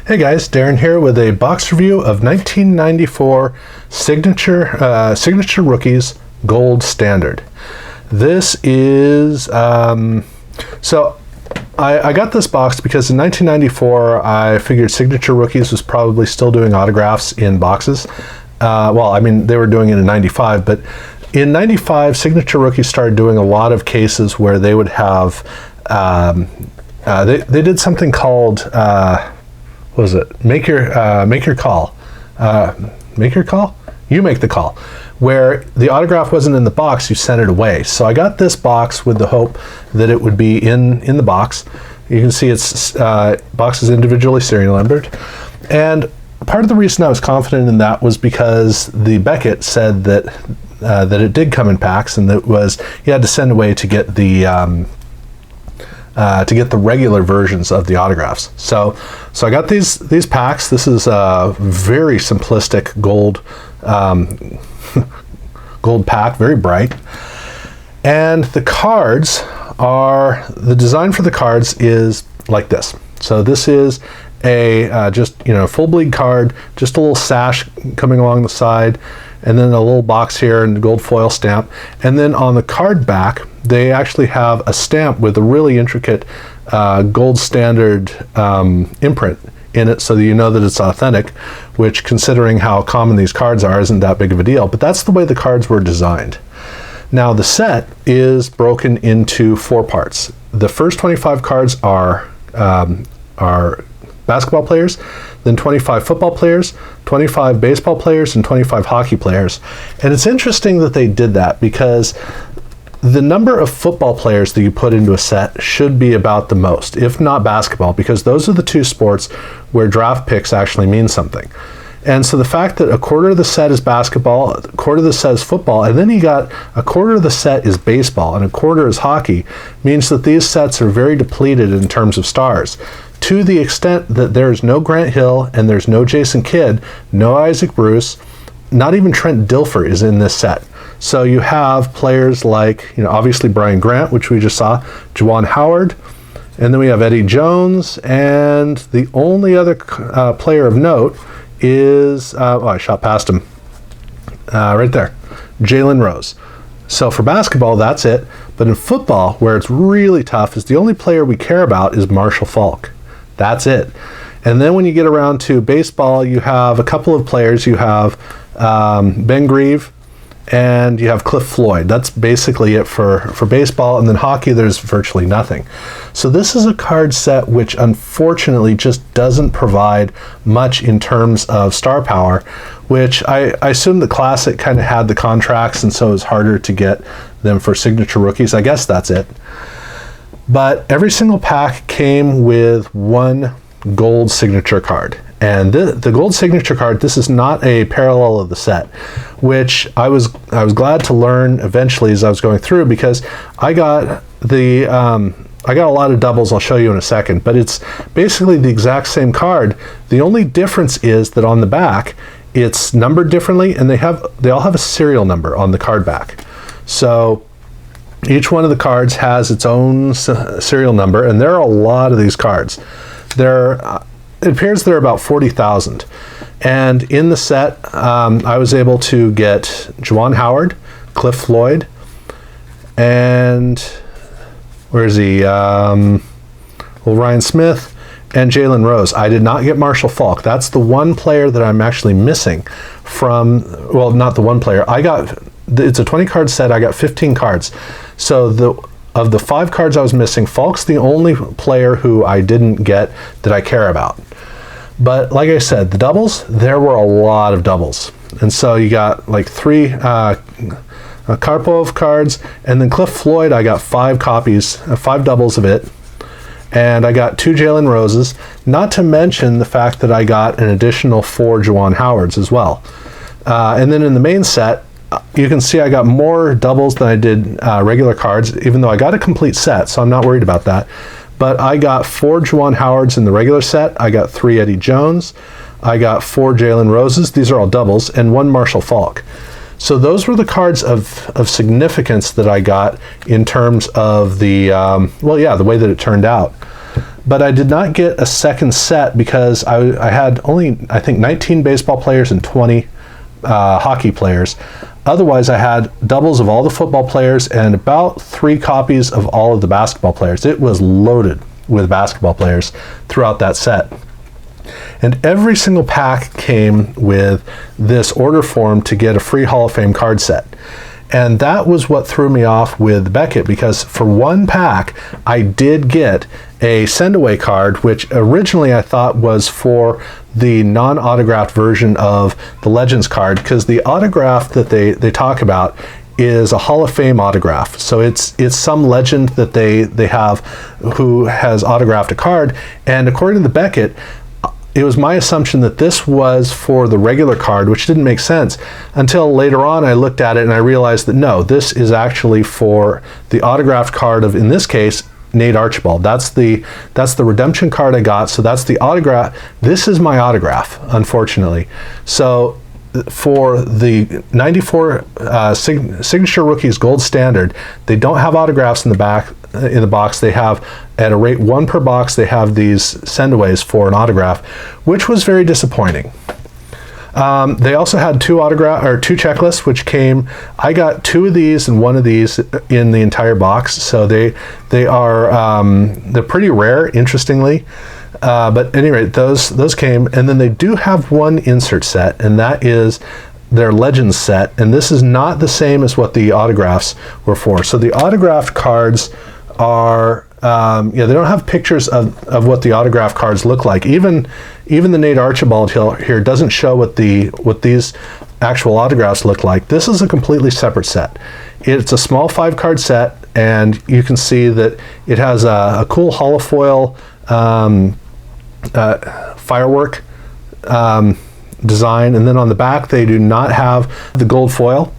Hey guys, Darren here with a box review of 1994 Signature Rookies Gold Standard. This is, so I got this box because in 1994 I figured Signature Rookies was probably still doing autographs in boxes. Well, I mean, they were doing it in 95, but in 95, Signature Rookies started doing a lot of cases where they would have, they did something called, what was it? Make your call. Make your call? You make the call. Where the autograph wasn't in the box, you sent it away. So I got this box with the hope that it would be in the box. You can see it's box is individually serial numbered. And part of the reason I was confident in that was because the Beckett said that that it did come in packs, and that was you had to send away to get the regular versions of the autographs. So I got these packs. This is a very simplistic gold gold pack, very bright. And the cards are, the design for the cards is like this. So this is a just, full bleed card, just a little sash coming along the side, and then a little box here and gold foil stamp. And then on the card back, they actually have a stamp with a really intricate gold standard imprint in it, so that you know that it's authentic, which, considering how common these cards are, isn't that big of a deal. But that's the way the cards were designed. Now the set is broken into 4 parts. The first 25 cards are basketball players, then 25 football players, 25 baseball players, and 25 hockey players. And it's interesting that they did that, because the number of football players that you put into a set should be about the most, if not basketball, because those are the 2 sports where draft picks actually mean something. And so the fact that a quarter of the set is basketball, a quarter of the set is football, and then you got a quarter of the set is baseball and a quarter is hockey, means that these sets are very depleted in terms of stars. To the extent that there's no Grant Hill and there's no Jason Kidd, no Isaac Bruce, not even Trent Dilfer is in this set. So you have players like, obviously Brian Grant, which we just saw, Juwan Howard, and then we have Eddie Jones, and the only other player of note is, I shot past him, right there, Jalen Rose. So for basketball, that's it. But in football, where it's really tough, is the only player we care about is Marshall Faulk. That's it. And then when you get around to baseball, you have a couple of players. You have Ben Grieve, and you have Cliff Floyd. That's basically it for baseball. And then hockey, there's virtually nothing. So this is a card set which unfortunately just doesn't provide much in terms of star power, which I assume the Classic kind of had the contracts, and so it was harder to get them for Signature Rookies. I guess that's it. But every single pack came with one gold signature card. And the gold signature card, this is not a parallel of the set, which I was glad to learn eventually as I was going through, because I got a lot of doubles I'll show you in a second, but it's basically the exact same card. The only difference is that on the back it's numbered differently, and they all have a serial number on the card back. So each one of the cards has its own serial number, and there are a lot of these cards. It appears there are about 40,000. And in the set, I was able to get Juwan Howard, Cliff Floyd, and where is he? Ryan Smith, and Jalen Rose. I did not get Marshall Faulk. That's the one player that I'm actually missing from, well, not the one player. It's a 20 card set. I got 15 cards. So of the 5 cards I was missing, Faulk's the only player who I didn't get that I care about. But like I said, the doubles, there were a lot of doubles. And so you got like 3 Karpov cards, and then Cliff Floyd, I got 5 copies, 5 doubles of it. And I got 2 Jalen Roses, not to mention the fact that I got an additional 4 Juwan Howards as well. And then in the main set, you can see I got more doubles than I did regular cards, even though I got a complete set, so I'm not worried about that. But I got 4 Juwan Howards in the regular set, I got 3 Eddie Jones, I got 4 Jalen Roses, these are all doubles, and 1 Marshall Faulk. So those were the cards of significance that I got in terms of the, the way that it turned out. but I did not get a second set because I had only, I think, 19 baseball players and 20 hockey players. Otherwise, I had doubles of all the football players and about 3 copies of all of the basketball players. It was loaded with basketball players throughout that set. And every single pack came with this order form to get a free Hall of Fame card set. And that was what threw me off with Beckett, because for one pack, I did get a send-away card, which originally I thought was for the non-autographed version of the Legends card, because the autograph that they talk about is a Hall of Fame autograph. So it's some legend that they have who has autographed a card. And according to the Beckett, it was my assumption that this was for the regular card, which didn't make sense until later on I looked at it and I realized that no, this is actually for the autographed card of, in this case, Nate Archibald. That's the redemption card I got, so that's the autograph. This is my autograph, unfortunately. So for the 94 Signature Rookies Gold Standard, they don't have autographs in the back in the box. They have, at a rate 1 per box, they have these sendaways for an autograph, which was very disappointing. They also had 2 checklists, which came. I got 2 of these and 1 of these in the entire box, so they're pretty rare, interestingly. But at any rate, those came, and then they do have 1 insert set, and that is their Legends set, and this is not the same as what the autographs were for. So the autographed cards are, they don't have pictures of what the autograph cards look like. Even the Nate Archibald here doesn't show what these actual autographs look like. This is a completely separate set. It's a small 5-card set, and you can see that it has a cool holofoil firework design, and then on the back they do not have the gold foil.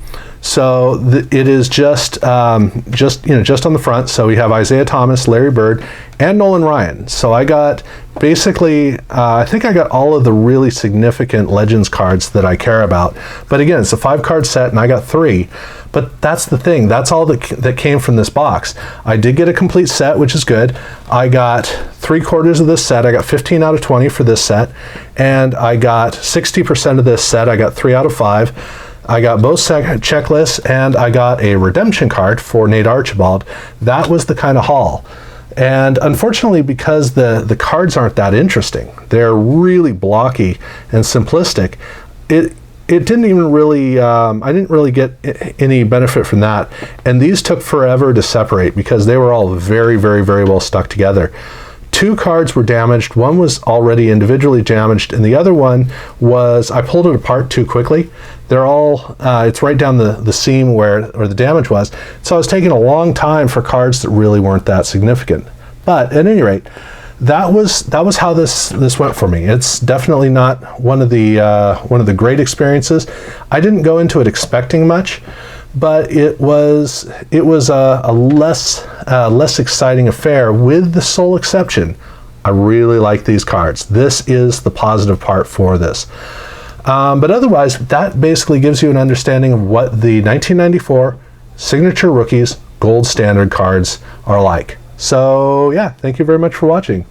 So it is just on the front. So we have Isaiah Thomas, Larry Bird, and Nolan Ryan. So I got basically, I think I got all of the really significant Legends cards that I care about. But again, it's a 5-card set, and I got 3. But that's the thing. That's all that came from this box. I did get a complete set, which is good. I got 3/4 of this set. I got 15 out of 20 for this set, and I got 60% of this set. I got 3 out of 5. I got both checklists, and I got a redemption card for Nate Archibald. That was the kind of haul. And unfortunately, because the cards aren't that interesting, they're really blocky and simplistic, it didn't even really, I didn't really get any benefit from that. And these took forever to separate because they were all very, very, very well stuck together. 2 cards were damaged. One was already individually damaged, and the other one was, I pulled it apart too quickly. They're all, it's right down the seam where the damage was. So it was taking a long time for cards that really weren't that significant. But at any rate, that was how this went for me. It's definitely not one of the great experiences. I didn't go into it expecting much, but it was a less exciting affair, with the sole exception, I really like these cards. This is the positive part for this. But otherwise, that basically gives you an understanding of what the 1994 Signature Rookies Gold Standard cards are like. So yeah, thank you very much for watching.